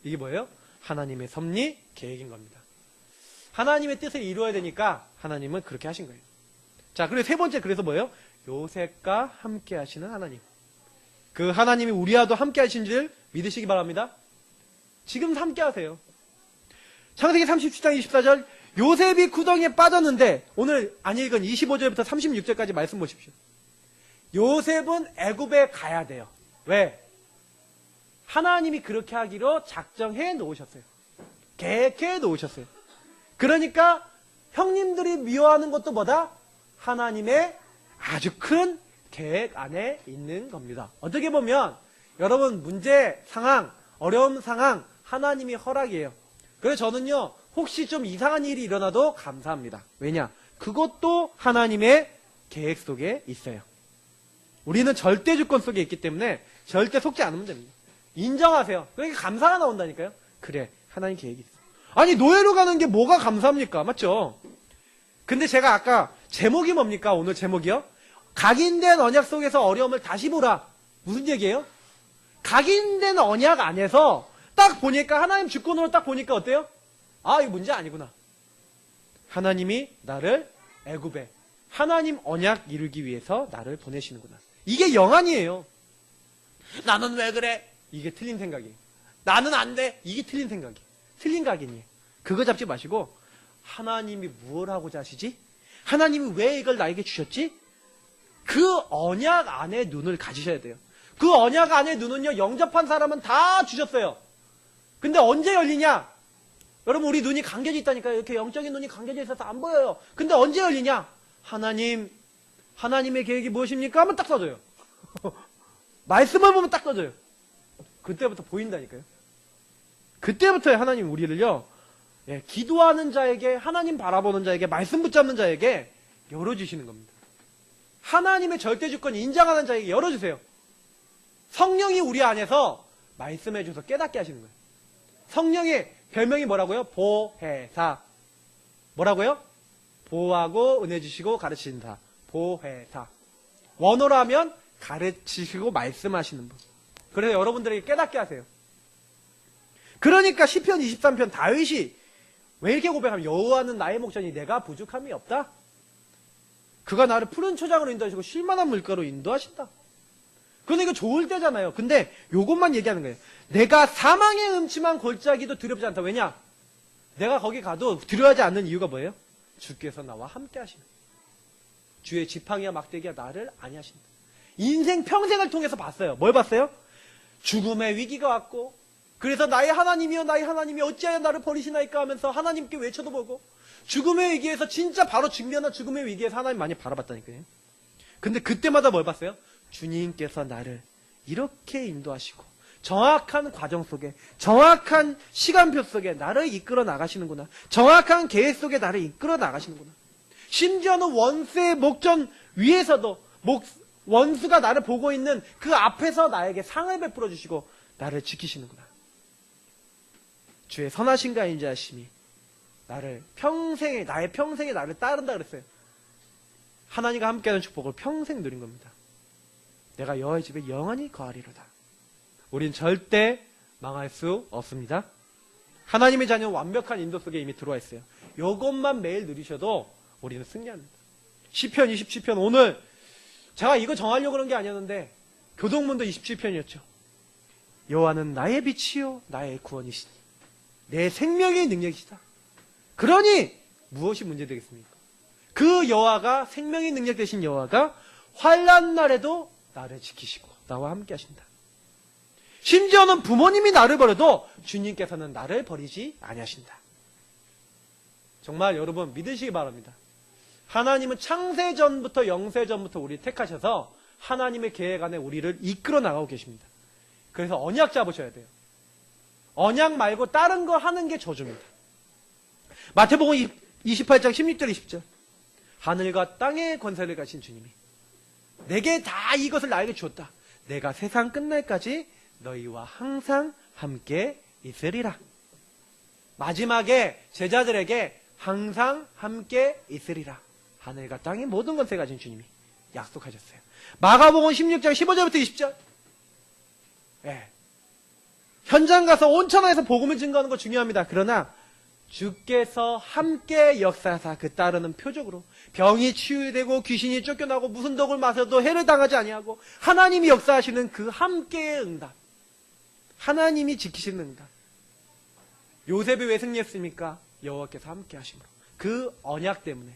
이게 뭐예요? 하나님의 섭리 계획인 겁니다. 하나님의 뜻을 이루어야 되니까 하나님은 그렇게 하신 거예요. 자, 그리고 세 번째, 그래서 뭐예요? 요셉과 함께 하시는 하나님. 그 하나님이 우리와도 함께 하신 줄 믿으시기 바랍니다. 지금 함께 하세요. 창세기 37장 24절, 요셉이 구덩이에 빠졌는데, 오늘 안 읽은 25절부터 36절까지 말씀 보십시오. 요셉은 애굽에 가야 돼요. 왜? 하나님이 그렇게 하기로 작정해 놓으셨어요. 계획해 놓으셨어요. 그러니까 형님들이 미워하는 것도 뭐다? 하나님의 아주 큰 계획 안에 있는 겁니다. 어떻게 보면 여러분 문제 상황, 어려움 상황 하나님이 허락이에요. 그래서 저는요 혹시 좀 이상한 일이 일어나도 감사합니다. 왜냐? 그것도 하나님의 계획 속에 있어요. 우리는 절대 주권 속에 있기 때문에 절대 속지 않으면 됩니다. 인정하세요. 그러니까 감사가 나온다니까요. 그래, 하나님 계획이 있어. 아니, 노예로 가는 게 뭐가 감사합니까? 맞죠? 근데 제가 아까 제목이 뭡니까? 오늘 제목이요? 각인된 언약 속에서 어려움을 다시 보라. 무슨 얘기예요? 각인된 언약 안에서 딱 보니까 하나님 주권으로 딱 보니까 어때요? 아, 이거 문제 아니구나. 하나님이 나를 애굽에 하나님 언약 이루기 위해서 나를 보내시는구나. 이게 영안이에요. 나는 왜 그래? 이게 틀린 생각이에요. 나는 안 돼. 이게 틀린 생각이에요. 틀린 각인이에요. 그거 잡지 마시고 하나님이 무엇을 하고자 하시지? 하나님이 왜 이걸 나에게 주셨지? 그 언약 안에 눈을 가지셔야 돼요. 그 언약 안에 눈은요, 영접한 사람은 다 주셨어요. 근데 언제 열리냐? 여러분, 우리 눈이 감겨져 있다니까요. 이렇게 영적인 눈이 감겨져 있어서 안 보여요. 근데 언제 열리냐? 하나님의 계획이 무엇입니까? 하면 딱 써져요. 말씀을 보면 딱 써져요. 그때부터 보인다니까요. 그때부터 하나님 우리를요, 예, 기도하는 자에게, 하나님 바라보는 자에게, 말씀 붙잡는 자에게 열어주시는 겁니다. 하나님의 절대 주권 인정하는 자에게 열어주세요. 성령이 우리 안에서 말씀해줘서 깨닫게 하시는 거예요. 성령의 별명이 뭐라고요? 보혜사. 뭐라고요? 보호하고 은혜 주시고 가르치신다. 보혜사. 원어로 하면 가르치시고 말씀하시는 분. 그래서 여러분들에게 깨닫게 하세요. 그러니까 시편 23편 다윗이 왜 이렇게 고백하면 여호와는 나의 목전이 내가 부족함이 없다. 그가 나를 푸른 초장으로 인도하시고 쉴만한 물가로 인도하신다. 그런데 이거 좋을 때잖아요. 근데 요것만 얘기하는 거예요. 내가 사망의 음침한 골짜기도 두렵지 않다. 왜냐? 내가 거기 가도 두려워하지 않는 이유가 뭐예요? 주께서 나와 함께 하시는. 주의 지팡이와 막대기가 나를 안위하신다. 인생 평생을 통해서 봤어요. 뭘 봤어요? 죽음의 위기가 왔고, 그래서 나의 하나님이여 나의 하나님이 어찌하여 나를 버리시나이까 하면서 하나님께 외쳐도 보고, 죽음의 위기에서 진짜 바로 직면한 죽음의 위기에서 하나님 많이 바라봤다니까요. 근데 그때마다 뭘 봤어요? 주님께서 나를 이렇게 인도하시고 정확한 과정 속에, 정확한 시간표 속에 나를 이끌어 나가시는구나. 정확한 계획 속에 나를 이끌어 나가시는구나. 심지어는 원수의 목전 위에서도 원수가 나를 보고 있는 그 앞에서 나에게 상을 베풀어 주시고 나를 지키시는구나. 주의 선하신가 인자하심이 나의 평생에 나를 따른다 그랬어요. 하나님과 함께하는 축복을 평생 누린 겁니다. 내가 여호와의 집에 영원히 거하리로다. 우린 절대 망할 수 없습니다. 하나님의 자녀는 완벽한 인도 속에 이미 들어와 있어요. 이것만 매일 누리셔도 우리는 승리합니다. 시편 27편, 오늘 제가 이거 정하려고 그런 게 아니었는데 교동문도 27편이었죠. 여호와는 나의 빛이요 나의 구원이시니 내 생명의 능력이시다. 그러니 무엇이 문제되겠습니까? 그 여호와가, 생명의 능력 되신 여호와가 환난 날에도 나를 지키시고 나와 함께 하신다. 심지어는 부모님이 나를 버려도 주님께서는 나를 버리지 아니하신다. 정말 여러분 믿으시기 바랍니다. 하나님은 창세전부터 영세전부터 우리를 택하셔서 하나님의 계획 안에 우리를 이끌어 나가고 계십니다. 그래서 언약 잡으셔야 돼요. 언약 말고 다른 거 하는 게 저주입니다. 마태복음 28장 16절 20절. 하늘과 땅의 권세를 가진 주님이 내게 다 이것을 나에게 주었다. 내가 세상 끝날까지 너희와 항상 함께 있으리라. 마지막에 제자들에게 항상 함께 있으리라. 하늘과 땅의 모든 권세 가진 주님이 약속하셨어요. 마가복음 16장 15절부터 20절. 예. 현장 가서 온천하에서 복음을 증거하는 거 중요합니다. 그러나 주께서 함께 역사하사 그 따르는 표적으로 병이 치유되고 귀신이 쫓겨나고 무슨 독을 마셔도 해를 당하지 아니하고 하나님이 역사하시는 그 함께의 응답, 하나님이 지키시는 응답. 요셉이 왜 승리했습니까? 여호와께서 함께 하심으로. 그 언약 때문에.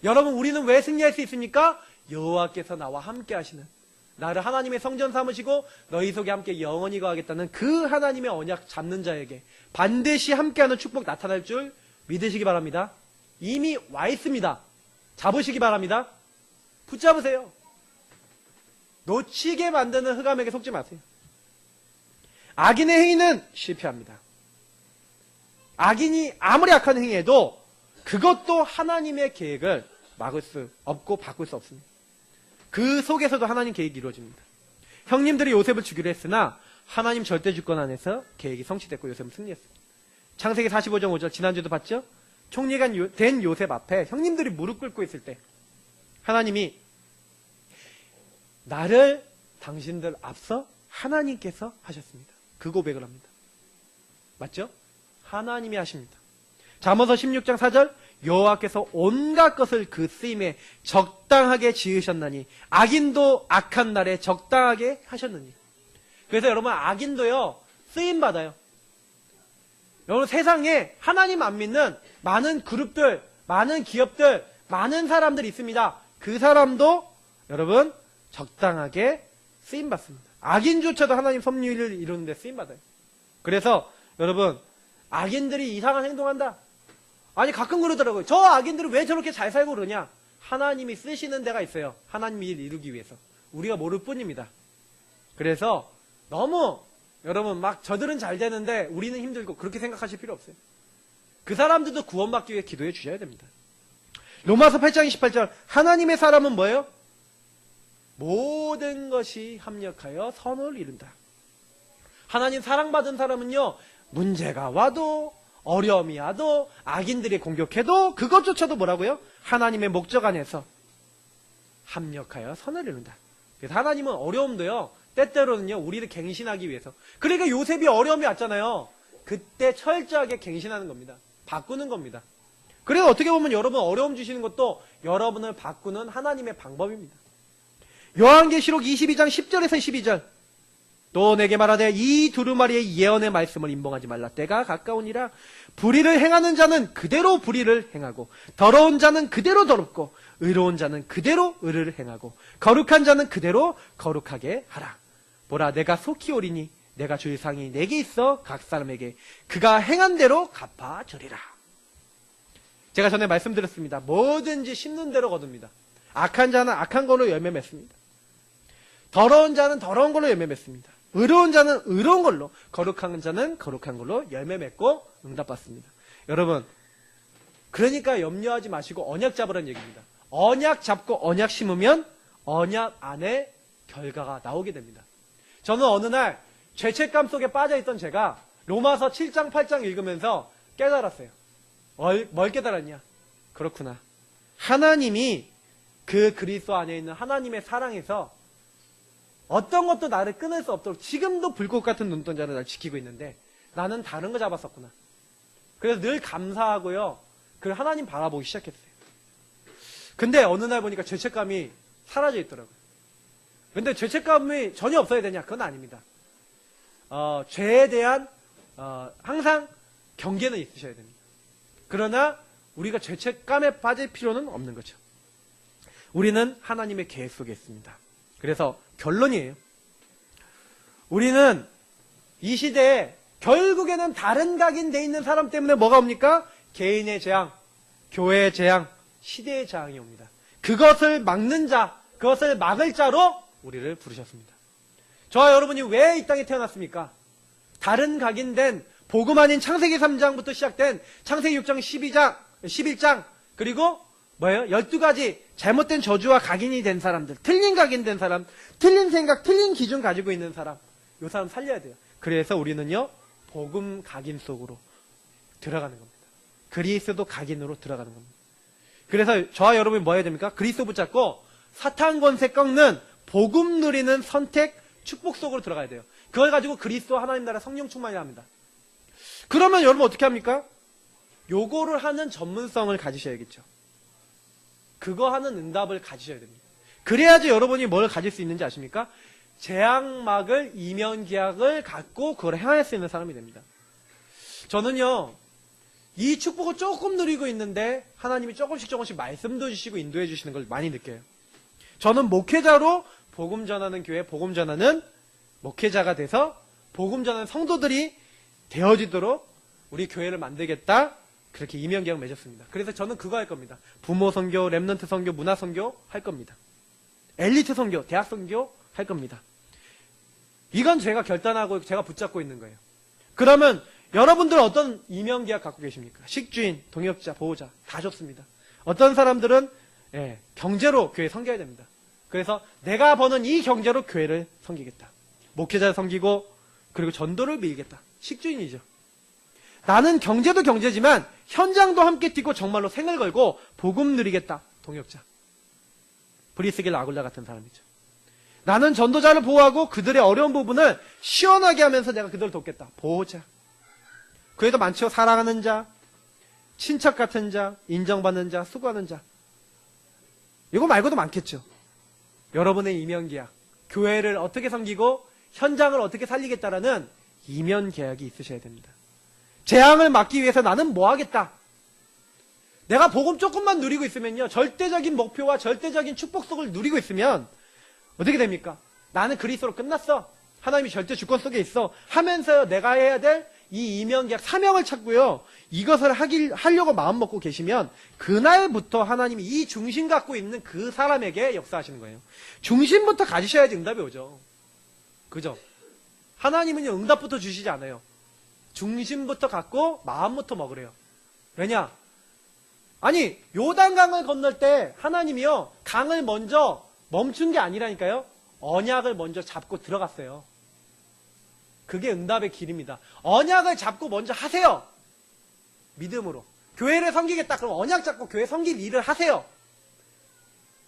여러분 우리는 왜 승리할 수 있습니까? 여호와께서 나와 함께 하시는, 나를 하나님의 성전 삼으시고 너희 속에 함께 영원히 거하겠다는 그 하나님의 언약 잡는 자에게 반드시 함께하는 축복 나타날 줄 믿으시기 바랍니다. 이미 와 있습니다. 잡으시기 바랍니다. 붙잡으세요. 놓치게 만드는 흑암에게 속지 마세요. 악인의 행위는 실패합니다. 악인이 아무리 악한 행위해도 그것도 하나님의 계획을 막을 수 없고 바꿀 수 없습니다. 그 속에서도 하나님 계획이 이루어집니다. 형님들이 요셉을 죽이려 했으나 하나님 절대 주권 안에서 계획이 성취됐고 요셉은 승리했습니다. 창세기 45장 5절 지난주도 봤죠? 총리가 된 요셉 앞에 형님들이 무릎 꿇고 있을 때 하나님이 나를 당신들 앞서 하나님께서 하셨습니다. 그 고백을 합니다. 맞죠? 하나님이 하십니다. 잠언서 16장 4절 여호와께서 온갖 것을 그 쓰임에 적당하게 지으셨나니 악인도 악한 날에 적당하게 하셨느니. 그래서 여러분 악인도요 쓰임받아요. 여러분 세상에 하나님 안 믿는 많은 그룹들, 많은 기업들, 많은 사람들이 있습니다. 그 사람도 여러분 적당하게 쓰임받습니다. 악인조차도 하나님 섭리를 이루는데 쓰임받아요. 그래서 여러분 악인들이 이상한 행동한다. 아니 가끔 그러더라고요. 저 악인들은 왜 저렇게 잘 살고 그러냐. 하나님이 쓰시는 데가 있어요. 하나님이 일 이루기 위해서. 우리가 모를 뿐입니다. 그래서 너무 여러분 막 저들은 잘 되는데 우리는 힘들고 그렇게 생각하실 필요 없어요. 그 사람들도 구원받기 위해 기도해 주셔야 됩니다. 로마서 8장 28절 하나님의 사람은 뭐예요? 모든 것이 합력하여 선을 이룬다. 하나님 사랑받은 사람은요 문제가 와도 어려움이 와도 악인들이 공격해도 그것조차도 뭐라고요? 하나님의 목적 안에서 합력하여 선을 이룬다. 그래서 하나님은 어려움도요 때때로는요 우리를 갱신하기 위해서. 그러니까 요셉이 어려움이 왔잖아요. 그때 철저하게 갱신하는 겁니다. 바꾸는 겁니다. 그래서 어떻게 보면 여러분 어려움 주시는 것도 여러분을 바꾸는 하나님의 방법입니다. 요한계시록 22장 10절에서 12절 또 내게 말하되 이 두루마리의 예언의 말씀을 임봉하지 말라. 때가 가까우니라. 불의를 행하는 자는 그대로 불의를 행하고 더러운 자는 그대로 더럽고 의로운 자는 그대로 의를 행하고 거룩한 자는 그대로 거룩하게 하라. 보라 내가 속히 오리니 내가 줄 상이 내게 있어 각 사람에게 그가 행한 대로 갚아주리라. 제가 전에 말씀드렸습니다. 뭐든지 심는 대로 거둡니다. 악한 자는 악한 걸로 열매 맺습니다. 더러운 자는 더러운 걸로 열매 맺습니다. 의로운 자는 의로운 걸로, 거룩한 자는 거룩한 걸로 열매 맺고 응답받습니다. 여러분, 그러니까 염려하지 마시고 언약 잡으라는 얘기입니다. 언약 잡고 언약 심으면 언약 안에 결과가 나오게 됩니다. 저는 어느 날 죄책감 속에 빠져있던 제가 로마서 7장, 8장 읽으면서 깨달았어요. 뭘 깨달았냐? 그렇구나. 하나님이 그 그리스도 안에 있는 하나님의 사랑에서 어떤 것도 나를 끊을 수 없도록 지금도 불꽃 같은 눈동자로 날 지키고 있는데 나는 다른 거 잡았었구나. 그래서 늘 감사하고요. 그 하나님 바라보기 시작했어요. 근데 어느 날 보니까 죄책감이 사라져 있더라고요. 근데 죄책감이 전혀 없어야 되냐? 그건 아닙니다. 죄에 대한 항상 경계는 있으셔야 됩니다. 그러나 우리가 죄책감에 빠질 필요는 없는 거죠. 우리는 하나님의 계획 속에 있습니다. 그래서 결론이에요. 우리는 이 시대에 결국에는 다른 각인돼 있는 사람 때문에 뭐가 옵니까? 개인의 재앙, 교회의 재앙, 시대의 재앙이 옵니다. 그것을 막는 자, 그것을 막을 자로 우리를 부르셨습니다. 저와 여러분이 왜 이 땅에 태어났습니까? 다른 각인된 복음 아닌 창세기 3장부터 시작된 창세기 6장 11장 그리고 뭐예요? 12가지 잘못된 저주와 각인이 된 사람들, 틀린 각인된 사람, 틀린 생각, 틀린 기준 가지고 있는 사람, 이 사람 살려야 돼요. 그래서 우리는요, 복음 각인 속으로 들어가는 겁니다. 그리스도 각인으로 들어가는 겁니다. 그래서 저와 여러분이 뭐 해야 됩니까? 그리스도 붙잡고 사탄 권세 꺾는 복음 누리는 선택, 축복 속으로 들어가야 돼요. 그걸 가지고 그리스도 하나님 나라 성령 충만이라 합니다. 그러면 여러분 어떻게 합니까? 요거를 하는 전문성을 가지셔야겠죠. 그거 하는 응답을 가지셔야 됩니다. 그래야지 여러분이 뭘 가질 수 있는지 아십니까? 재앙막을, 이면계약을 갖고 그걸 행할 수 있는 사람이 됩니다. 저는요, 이 축복을 조금 누리고 있는데 하나님이 조금씩 말씀도 주시고 인도해 주시는 걸 많이 느껴요. 저는 목회자로 복음 전하는 교회, 복음 전하는 목회자가 돼서 복음 전하는 성도들이 되어지도록 우리 교회를 만들겠다. 그렇게 이면계약 맺었습니다. 그래서 저는 그거 할 겁니다. 부모 선교, 렘넌트 선교, 문화 선교 할 겁니다. 엘리트 선교, 대학 선교 할 겁니다. 이건 제가 결단하고 제가 붙잡고 있는 거예요. 그러면 여러분들 어떤 이면계약 갖고 계십니까? 식주인, 동역자, 보호자 다 좋습니다. 어떤 사람들은 경제로 교회 섬겨야 됩니다. 그래서 내가 버는 이 경제로 교회를 섬기겠다. 목회자를 섬기고 그리고 전도를 밀겠다. 식주인이죠. 나는 경제도 경제지만 현장도 함께 뛰고 정말로 생을 걸고 복음 누리겠다. 동역자. 브리스길 아굴라 같은 사람이죠. 나는 전도자를 보호하고 그들의 어려운 부분을 시원하게 하면서 내가 그들을 돕겠다. 보호자. 그에도 많죠. 사랑하는 자, 친척 같은 자, 인정받는 자, 수고하는 자. 이거 말고도 많겠죠. 여러분의 이면계약, 교회를 어떻게 섬기고 현장을 어떻게 살리겠다라는 이면계약이 있으셔야 됩니다. 재앙을 막기 위해서 나는 뭐 하겠다. 내가 복음 조금만 누리고 있으면요, 절대적인 목표와 절대적인 축복 속을 누리고 있으면 어떻게 됩니까? 나는 그리스도로 끝났어. 하나님이 절대 주권 속에 있어. 하면서 내가 해야 될 이 이면계약, 사명을 찾고요, 이것을 하려고 마음먹고 계시면 그날부터 하나님이 이 중심 갖고 있는 그 사람에게 역사하시는 거예요. 중심부터 가지셔야지 응답이 오죠. 그죠? 하나님은요, 응답부터 주시지 않아요. 중심부터 갖고 마음부터 먹으래요. 왜냐? 아니, 요단강을 건널 때 하나님이요, 강을 먼저 멈춘 게 아니라니까요. 언약을 먼저 잡고 들어갔어요. 그게 응답의 길입니다. 언약을 잡고 먼저 하세요. 믿음으로. 교회를 섬기겠다. 그럼 언약 잡고 교회 섬길 일을 하세요.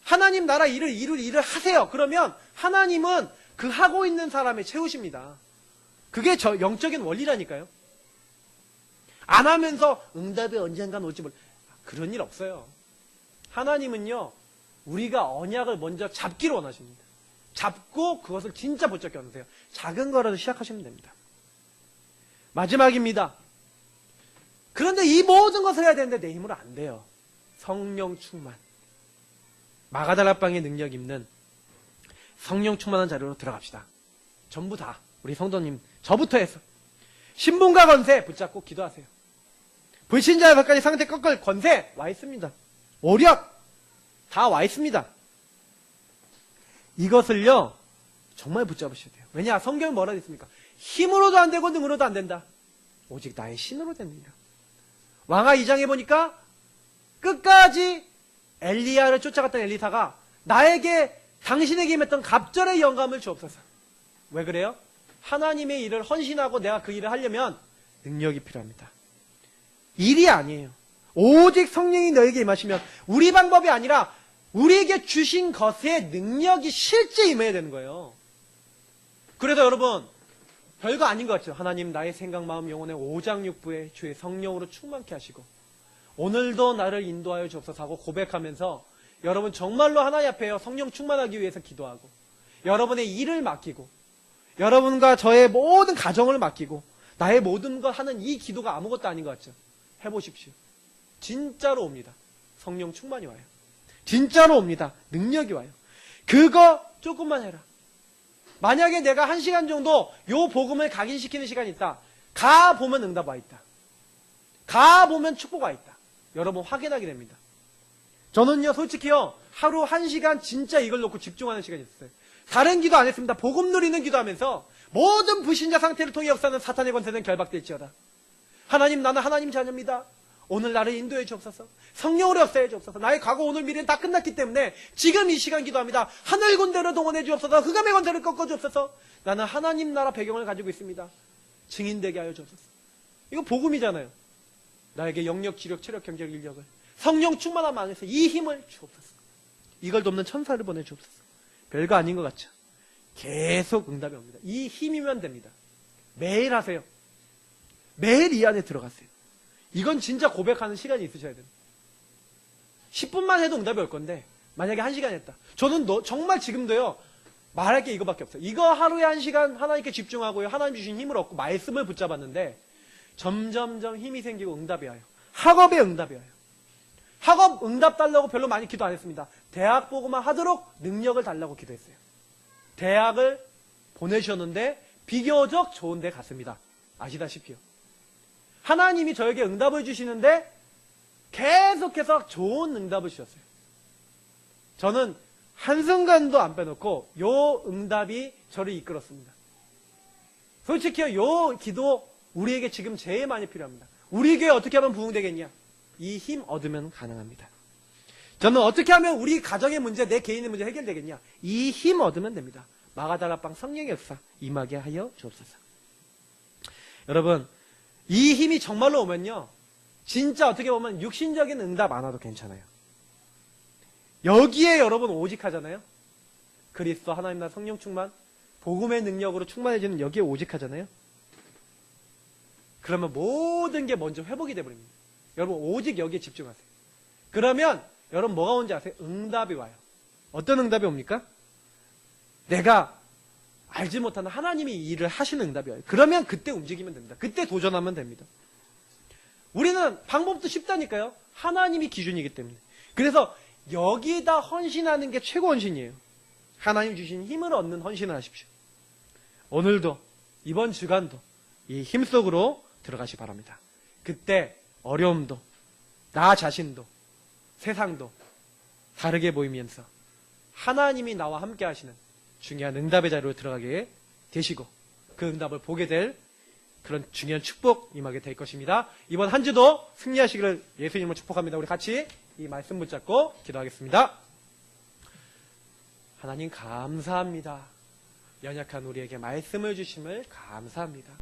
하나님 나라 일을 이룰 일을 하세요. 그러면 하나님은 그 하고 있는 사람에 채우십니다. 그게 영적인 원리라니까요. 안 하면서 응답이 언젠간 올지 몰라. 그런 일 없어요. 하나님은요, 우리가 언약을 먼저 잡기를 원하십니다. 잡고 그것을 진짜 붙잡게 하세요. 작은 거라도 시작하시면 됩니다. 마지막입니다. 그런데 이 모든 것을 해야 되는데 내 힘으로 안 돼요. 성령 충만. 마가다락방의 능력 있는 성령 충만한 자료로 들어갑시다. 전부 다 우리 성도님 저부터 해서 신분과 권세 붙잡고 기도하세요. 불신자 6가지 상태 꺾을 권세 와 있습니다. 오력 다 와 있습니다. 이것을요, 정말 붙잡으셔야 돼요. 왜냐? 성경에 뭐라 했습니까? 힘으로도 안 되고 능으로도 안 된다. 오직 나의 신으로 됩니다. 왕하 2장에 보니까 끝까지 엘리야를 쫓아갔던 엘리사가 나에게 당신에게 임했던 갑절의 영감을 주옵소서. 왜 그래요? 하나님의 일을 헌신하고 내가 그 일을 하려면 능력이 필요합니다. 일이 아니에요. 오직 성령이 너에게 임하시면 우리 방법이 아니라 우리에게 주신 것의 능력이 실제 임해야 되는 거예요. 그래서 여러분 별거 아닌 것 같죠? 하나님 나의 생각, 마음, 영혼의 오장육부에 주의 성령으로 충만케 하시고 오늘도 나를 인도하여 주옵소서 하고 고백하면서 여러분 정말로 하나님 앞에요. 성령 충만하기 위해서 기도하고 여러분의 일을 맡기고 여러분과 저의 모든 가정을 맡기고 나의 모든 것 하는 이 기도가 아무것도 아닌 것 같죠? 해보십시오. 진짜로 옵니다. 성령 충만이 와요. 진짜로 옵니다. 능력이 와요. 그거 조금만 해라. 만약에 내가 1시간 정도 요 복음을 각인시키는 시간이 있다. 가보면 응답 와 있다. 가보면 축복 와 있다. 여러분 확인하게 됩니다. 저는요 솔직히요 하루 1시간 진짜 이걸 놓고 집중하는 시간이 있었어요. 다른 기도 안 했습니다. 복음 누리는 기도하면서 모든 불신자 상태를 통해 역사하는 사탄의 권세는 결박될지어다. 하나님 나는 하나님 자녀입니다. 오늘 나를 인도해 주옵소서. 성령으로 역사해 주옵소서. 나의 과거 오늘 미래는 다 끝났기 때문에 지금 이 시간 기도합니다. 하늘 군대를 동원해 주옵소서. 흑암의 권세를 꺾어 주옵소서. 나는 하나님 나라 배경을 가지고 있습니다. 증인되게 하여 주옵소서. 이거 복음이잖아요. 나에게 영력, 지력, 체력, 경제력, 인력을 성령 충만함 안에서 이 힘을 주옵소서. 이걸 돕는 천사를 보내 주옵소서. 별거 아닌 것 같죠? 계속 응답이 옵니다. 이 힘이면 됩니다. 매일 하세요. 매일 이 안에 들어가세요. 이건 진짜 고백하는 시간이 있으셔야 됩니다. 10분만 해도 응답이 올 건데 만약에 1시간 했다. 저는 정말 지금도요. 말할 게 이거밖에 없어요. 이거 하루에 1시간 하나님께 집중하고요. 하나님 주신 힘을 얻고 말씀을 붙잡았는데 점점점 힘이 생기고 응답이 와요. 학업에 응답이 와요. 학업 응답 달라고 별로 많이 기도 안 했습니다. 대학 보고만 하도록 능력을 달라고 기도했어요. 대학을 보내셨는데 비교적 좋은 데 갔습니다. 아시다시피요. 하나님이 저에게 응답을 주시는데 계속해서 좋은 응답을 주셨어요. 저는 한순간도 안 빼놓고 요 응답이 저를 이끌었습니다. 솔직히요, 요 기도 우리에게 지금 제일 많이 필요합니다. 우리 교회 어떻게 하면 부흥되겠냐? 이 힘 얻으면 가능합니다. 저는 어떻게 하면 우리 가정의 문제, 내 개인의 문제 해결되겠냐? 이 힘 얻으면 됩니다. 마가다락방 성령의 역사 임하게 하여 주옵소서. 여러분, 이 힘이 정말로 오면요. 진짜 어떻게 보면 육신적인 응답 안 와도 괜찮아요. 여기에 여러분 오직 하잖아요. 그리스도 하나님 나 성령 충만, 복음의 능력으로 충만해지는 여기에 오직 하잖아요. 그러면 모든 게 먼저 회복이 돼버립니다. 여러분 오직 여기에 집중하세요. 그러면 여러분 뭐가 오는지 아세요? 응답이 와요. 어떤 응답이 옵니까? 내가 알지 못하는 하나님이 이 일을 하시는 응답이 와요. 그러면 그때 움직이면 됩니다. 그때 도전하면 됩니다. 우리는 방법도 쉽다니까요. 하나님이 기준이기 때문에. 그래서 여기다 헌신하는 게 최고 헌신이에요. 하나님 주신 힘을 얻는 헌신을 하십시오. 오늘도 이번 주간도 이 힘 속으로 들어가시 바랍니다. 그때 어려움도 나 자신도 세상도 다르게 보이면서 하나님이 나와 함께 하시는 중요한 응답의 자리로 들어가게 되시고 그 응답을 보게 될 그런 중요한 축복 임하게 될 것입니다. 이번 한 주도 승리하시기를 예수님을 축복합니다. 우리 같이 이 말씀 붙잡고 기도하겠습니다. 하나님 감사합니다. 연약한 우리에게 말씀을 주심을 감사합니다.